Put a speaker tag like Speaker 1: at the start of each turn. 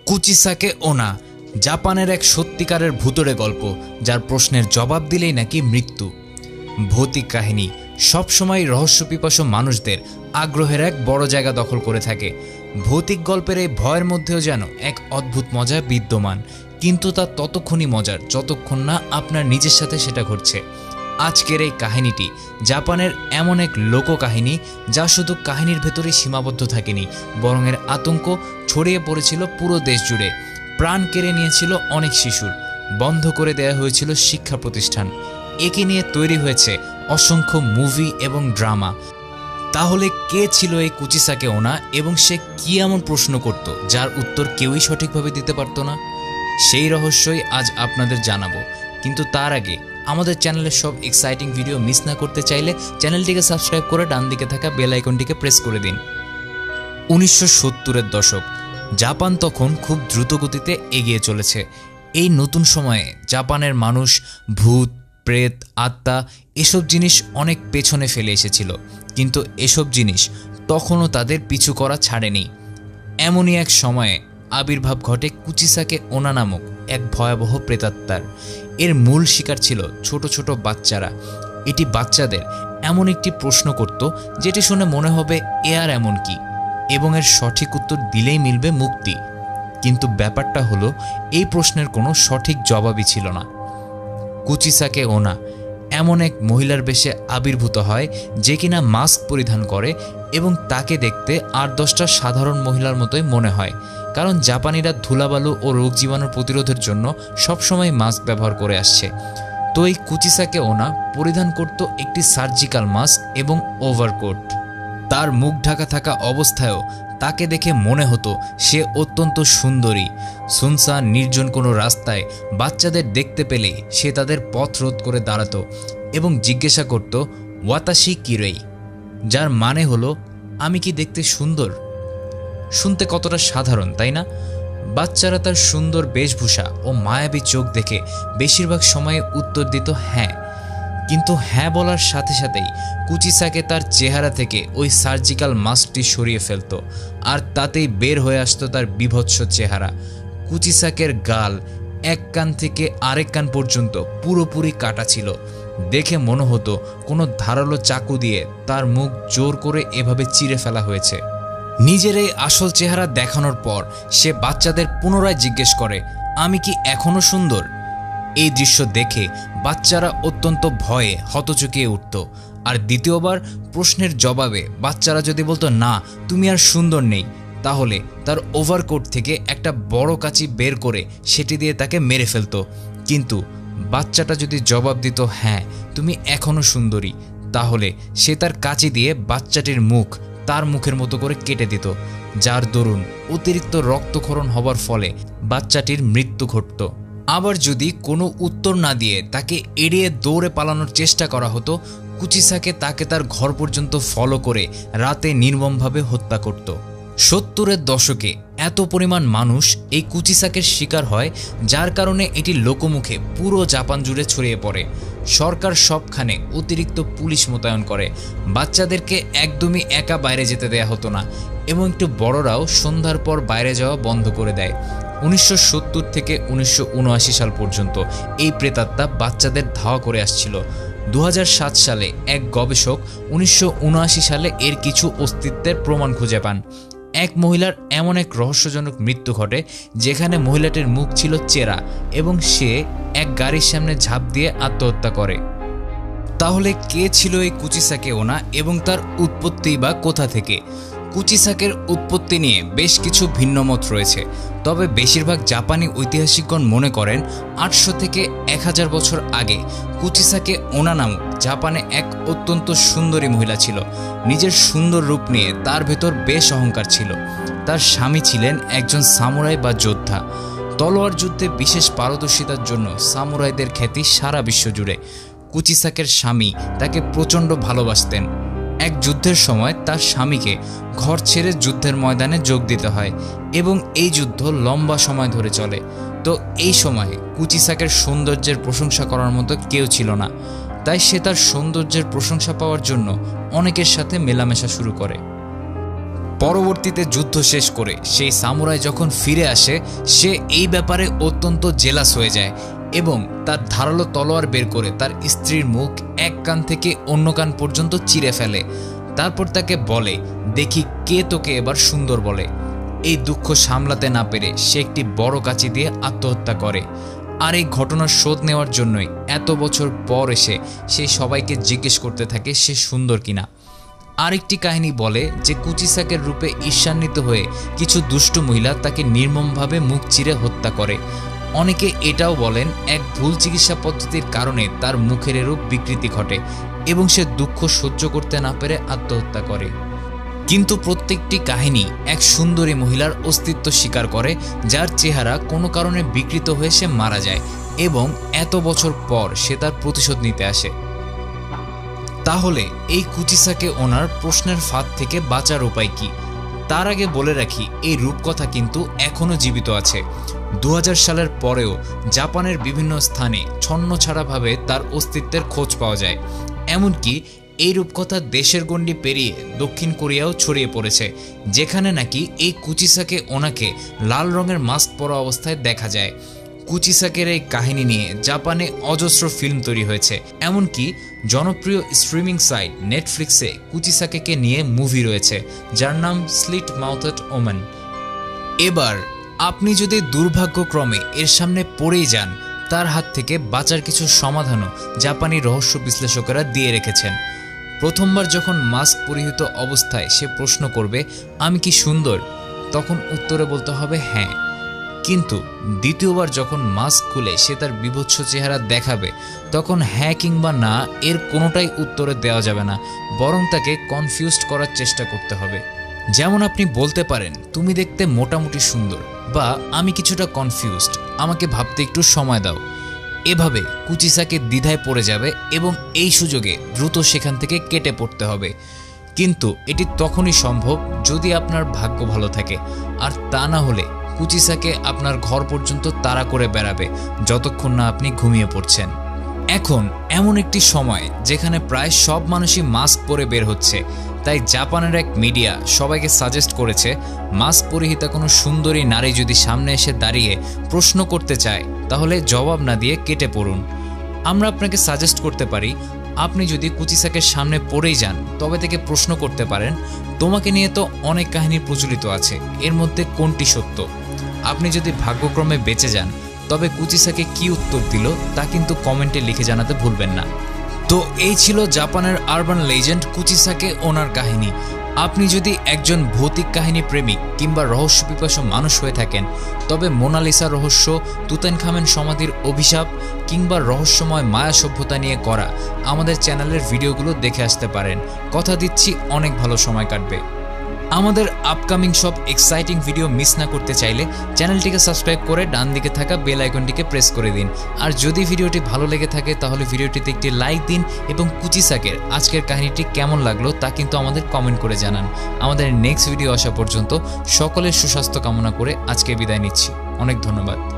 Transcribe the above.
Speaker 1: কুচিসাকে ওনা জাপানের এক সত্যিকারের ভুতুড়ে গল্প, যার প্রশ্নের জবাব দিলেই নাকি মৃত্যু। ভৌতিক কাহিনী সবসময় রহস্যপিপাসু মানুষদের আগ্রহের এক বড় জায়গা দখল করে থাকে। ভৌতিক গল্পের এই ভয়ের মধ্যেও যেন এক অদ্ভুত মজা বিদ্যমান, কিন্তু তা ততক্ষণই মজার যতক্ষণ না আপনার নিজের সাথে সেটা ঘটছে। আজকের এই কাহিনীটি জাপানের এমন এক লোককাহিনী যা শুধু কাহিনীর ভেতরেই সীমাবদ্ধ থাকেনি, বরং এর আতঙ্ক ছড়িয়ে পড়েছিল পুরো দেশ জুড়ে। প্রাণ কেড়ে নিয়েছিল অনেক শিশুর, বন্ধ করে দেওয়া হয়েছিল শিক্ষা প্রতিষ্ঠান। একে নিয়ে তৈরি হয়েছে অসংখ্য মুভি এবং ড্রামা। তাহলে কে ছিল এই কুচিসাকে ওনা এবং সে কি এমন প্রশ্ন করত যার উত্তর কেউই সঠিকভাবে দিতে পারত না? সেই রহস্যই আজ আপনাদের জানাবো। কিন্তু তার আগে আমাদের চ্যানেলের সব এক্সাইটিং ভিডিও মিস না করতে চাইলে চ্যানেলটিকে সাবস্ক্রাইব করে ডান দিকে থাকা বেল আইকনটিকে প্রেস করে দিন। 1970-এর দশক, জাপান তখন খুব দ্রুত গতিতে এগিয়ে চলেছে। এই নতুন সময়ে জাপানের মানুষ ভূত, প্রেত, আত্মা এসব জিনিস অনেক পেছনে ফেলে এসেছিল, কিন্তু এসব জিনিস তখনও তাদের পিছু করা ছাড়েনি। এমনই এক সময়ে আবির্ভাব ঘটে কুচিসাকে ওনা নামক এক ভয়াবহ প্রেতাত্মার। এর মূল শিকার ছিল ছোট ছোট বাচ্চারা। এটি বাচ্চাদের এমন একটি প্রশ্ন করত যেটি শুনে মনে হবে এ আর এমন কি, এবং এর সঠিক উত্তর দিলেই মিলবে মুক্তি। কিন্তু ব্যাপারটা হলো এই প্রশ্নের কোনো সঠিক জবাবই ছিল না। কুচিসাকে ওনা এমন এক মহিলার বেশে আবির্ভূত হয় যে কিনা মাস্ক পরিধান করে, এবং তাকে দেখতে 8-10টা সাধারণ মহিলার মতোই মনে হয়, কারণ জাপানিরা ধুলাবালু ও রোগ জীবাণু প্রতিরোধের জন্য সবসময় মাস্ক ব্যবহার করে আসছে। তো এই কুচিসাকে ওনা পরিধান করত একটি সার্জিক্যাল মাস্ক এবং ওভারকোট। তার মুখ ঢাকা থাকা অবস্থায়ও তাকে দেখে মনে হতো সে অত্যন্ত সুন্দরী। সুনসান নির্জন কোনো রাস্তায় বাচ্চাদের দেখতে পেলে সে তাদের পথ রোধ করে দাঁড়াতো এবং জিজ্ঞাসা করত ওয়াতাশি কিরেই, যার মানে হলো আমি কি দেখতে সুন্দর? শুনতে কতটা সাধারণ, তাই না? বাচ্চারা তার সুন্দর বেশভূষা ও মায়াবী চোখ দেখে বেশিরভাগ সময়ে উত্তর দিত হ্যাঁ, কিন্তু হ্যাঁ বলার সাথে সাথেই কুচিসাকে তার চেহারা থেকে ওই সার্জিক্যাল মাস্কটি সরিয়ে ফেলত, আর তাতেই বের হয়ে আসতো তার বিভৎস চেহারা। কুচিসাকের গাল এক কান থেকে আরেক কান পর্যন্ত পুরোপুরি কাটা ছিল। দেখে মনে হতো কোনো ধারালো চাকু দিয়ে তার মুখ জোর করে এভাবে চিরে ফেলা হয়েছে। নিজের এই আসল চেহারা দেখানোর পর সে বাচ্চাদের পুনরায় জিজ্ঞেস করে আমি কি এখনো সুন্দর? এই দৃশ্য দেখে বাচ্চারা অত্যন্ত ভয়ে হতচকিয়ে উঠত। আর দ্বিতীয়বার প্রশ্নের জবাবে বাচ্চারা যদি বলতো না তুমি আর সুন্দর নেই, তাহলে তার ওভারকোট থেকে একটা বড় কাঁচি বের করে সেটি দিয়ে তাকে মেরে ফেলত। কিন্তু বাচ্চাটা যদি জবাব দিত হ্যাঁ তুমি এখনো সুন্দরী, তাহলে সে তার কাঁচি দিয়ে বাচ্চাটির মুখ তার মুখের মতো করে কেটে দিত, যার দরুন অতিরিক্ত রক্তক্ষরণ হবার ফলে বাচ্চাটির মৃত্যু ঘটত। আবার যদি কোনো উত্তর না দিয়ে তাকে এড়িয়ে দৌড়ে পালানোর চেষ্টা করা হতো, কুচিসাকে তাকে তার ঘর পর্যন্ত ফলো করে রাতে নির্মমভাবে হত্যা করত। 70-এর দশকে এত পরিমাণ মানুষ এই কুচিসাকের শিকার হয়, যার কারণে এটি লোকমুখে পুরো জাপান জুড়ে ছড়িয়ে পড়ে। সরকার সবখানে অতিরিক্ত পুলিশ মোতায়েন করে, বাচ্চাদেরকে একদমই একা বাইরে যেতে দেয়া হতো না, এবং একটু বড়রাও সন্ধ্যার পর বাইরে যাওয়া বন্ধ করে দেয়। 1970 থেকে 1979 সাল পর্যন্ত এই প্রেতাত্মা বাচ্চাদের ধাওয়া করে আসছিল। 2007 সালে এক গবেষক 1979 সালে এর কিছু অস্তিত্বের প্রমাণ খুঁজে পান। এক মহিলার এমন এক রহস্যজনক মৃত্যু ঘটে যেখানে মহিলাটির মুখ ছিল চেরা এবং সে এক গাড়ির সামনে ঝাঁপ দিয়ে আত্মহত্যা করে। তাহলে কে ছিল এই কুচিসাকে ওনা এবং তার উৎপত্তি বা কোথা থেকে? কুচিসাকের উৎপত্তি নিয়ে বেশ কিছু ভিন্নমত রয়েছে, তবে বেশিরভাগ জাপানি ঐতিহাসিকগণ মনে করেন 800 থেকে 1000 বছর আগে কুচিসাকে ওনা নামক জাপানে এক অত্যন্ত সুন্দরী মহিলা ছিল। নিজের সুন্দর রূপ নিয়ে তার ভেতর বেশ অহংকার ছিল। তার স্বামী ছিলেন একজন সামুরাই বা যোদ্ধা। তলোয়ার যুদ্ধে বিশেষ পারদর্শিতার জন্য সামুরাইদের খ্যাতি সারা বিশ্ব জুড়ে। কুচিসাকের স্বামী তাকে প্রচণ্ড ভালোবাসতেন। এক যুদ্ধের সময় তার স্বামীকে ঘর ছেড়ে যুদ্ধের ময়দানে যোগ দিতে হয়, এবং এই যুদ্ধ লম্বা সময় ধরে চলে। তো এই সময়ে কুচিসাকের সৌন্দর্যের প্রশংসা করার মতো কেউ ছিল না, তাই সে তার সৌন্দর্যের প্রশংসা পাওয়ার জন্য অনেকের সাথে মেলামেশা শুরু করে। পরবর্তীতে যুদ্ধ শেষ করে সেই সামুরাই যখন ফিরে আসে সে এই ব্যাপারে অত্যন্ত জেলাস হয়ে যায় এবং তার ধারালো তলোয়ার বের করে তার স্ত্রীর মুখ এক কান থেকে অন্য কান পর্যন্ত চিরে ফেলে। তারপর তাকে বলে, দেখি কে তোকে এবার সুন্দর বলে। এই দুঃখ সামলাতে না পেরে সে একটি বড় কাঁচি দিয়ে আত্মহত্যা করে। আর এই ঘটনার শোধ নেওয়ার জন্যই এত বছর পর এসে সে সবাইকে জিজ্ঞেস করতে থাকে সে সুন্দর কিনা। আরেকটি কাহিনী বলে যে কুচিসাকের রূপে ঈর্ষান্বিত হয়ে কিছু দুষ্টু মহিলা তাকে নির্মমভাবে মুখ চিরে হত্যা করে। অনেকে এটাও বলেন এক ভুল চিকিৎসা পদ্ধতির কারণে তার মুখের এরূপ বিকৃতি ঘটে এবং সে দুঃখ সহ্য করতে না পেরে আত্মহত্যা করে। কিন্তু প্রত্যেকটি কাহিনী এক সুন্দরী মহিলার অস্তিত্ব স্বীকার করে যার চেহারা কোনো কারণে বিকৃত হয়ে সে মারা যায় এবং এত বছর পর সে তার প্রতিশোধ নিতে আসে। তাহলে এই কুচিসাকে ওনার প্রশ্নের ফাঁদ থেকে বাঁচার উপায় কি? তার আগে বলে রাখি এই রূপকথা কিন্তু এখনও জীবিত আছে। 2000 সালের পরেও জাপানের বিভিন্ন স্থানে ছন্নছাড়াভাবে তার অস্তিত্বের খোঁজ পাওয়া যায়। এমনকি এই রূপকথা দেশের গণ্ডি পেরিয়ে দক্ষিণ কোরিয়াও ছড়িয়ে পড়েছে, যেখানে নাকি এই কুচিসাকে ওনাকে লাল রঙের মাস্ক পরা অবস্থায় দেখা যায়। কুচিসাকের এই কাহিনী নিয়ে জাপানে অজস্র ফিল্ম তৈরি হয়েছে, এমনকি জনপ্রিয় স্ট্রিমিং সাইট নেটফ্লিক্সে কুচিসাকেকে নিয়ে মুভি রয়েছে যার নাম স্লিট মাউথড ওমেন। এবার আপনি যদি দুর্ভাগ্যক্রমে এর সামনে পড়েই যান, তার হাত থেকে বাঁচার কিছু সমাধানও জাপানি রহস্য বিশ্লেষকেরা দিয়ে রেখেছেন। প্রথমবার যখন মাস্ক পরিহিত অবস্থায় সে প্রশ্ন করবে, আমি কি সুন্দর? তখন উত্তরে বলতে হবে হ্যাঁ। কিন্তু দ্বিতীয়বার যখন মাস্ক খুলে সে তার বিভৎস চেহারা দেখাবে, তখন হ্যাঁ কিংবা না এর কোনোটাই উত্তরে দেওয়া যাবে না, বরং তাকে কনফিউজড করার চেষ্টা করতে হবে। যেমন আপনি বলতে পারেন, তুমি দেখতে মোটামুটি সুন্দর, বা আমি কিছুটা কনফিউজড, আমাকে ভাবতে একটু সময় দাও। এভাবে কুচিসাকে দ্বিধায় পড়ে যাবে এবং এই সুযোগে দ্রুত সেখান থেকে কেটে পড়তে হবে। কিন্তু এটি তখনই সম্ভব যদি আপনার ভাগ্য ভালো থাকে, আর তা না হলে কুচিসাকে আপনার ঘর পর্যন্ত তাড়া করে বেড়াবে যতক্ষণ না আপনি ঘুমিয়ে পড়ছেন। এখন এমন একটি সময় যেখানে প্রায় সব মানুষই মাস্ক পরে বের হচ্ছে, তাই জাপানের এক মিডিয়া সবাইকে সাজেস্ট করেছে মাস্ক পরিহিতা কোনো সুন্দরী নারী যদি সামনে এসে দাঁড়িয়ে প্রশ্ন করতে চায় তাহলে জবাব না দিয়ে কেটে পড়ুন। আমরা আপনাকে সাজেস্ট করতে পারি, আপনি যদি কুচিসাকের সামনে পড়েই যান তবে থেকে প্রশ্ন করতে পারেন, তোমাকে নিয়ে তো অনেক কাহিনী প্রচলিত আছে, এর মধ্যে কোনটি সত্য? আপনি যদি ভাগ্যক্রমে বেঁচে যান তবে কুচিসাকে কি উত্তর দিল তা কিন্তু কমেন্টে লিখে জানাতে ভুলবেন না। তো এই ছিল জাপানের আরবান লেজেন্ড কুচিসাকে ওনার কাহিনী। আপনি যদি একজন ভৌতিক কাহিনী প্রেমিক কিংবা রহস্য পিপাসু মানুষ হয়ে থাকেন, তবে মোনালিসা রহস্য, তুতানখামেন সমাধির অভিশাপ কিংবা রহস্যময় মায়া সভ্যতা নিয়ে করা আমাদের চ্যানেলের ভিডিওগুলো দেখে আসতে পারেন। কথা দিচ্ছি অনেক ভালো সময় কাটবে। আমাদের আপকামিং সব এক্সাইটিং ভিডিও মিস না করতে চাইলে চ্যানেলটিকে সাবস্ক্রাইব করে ডান দিকে থাকা বেল আইকনটিকে প্রেস করে দিন। আর যদি ভিডিওটি ভালো লেগে থাকে তাহলে ভিডিওটিতে একটি লাইক দিন এবং কুচিসাকের আজকের কাহিনীটি কেমন লাগলো তা কিন্তু আমাদের কমেন্ট করে জানান। আমাদের নেক্সট ভিডিও আসা পর্যন্ত সকলের সুস্বাস্থ্য কামনা করে আজকে বিদায় নিচ্ছি। অনেক ধন্যবাদ।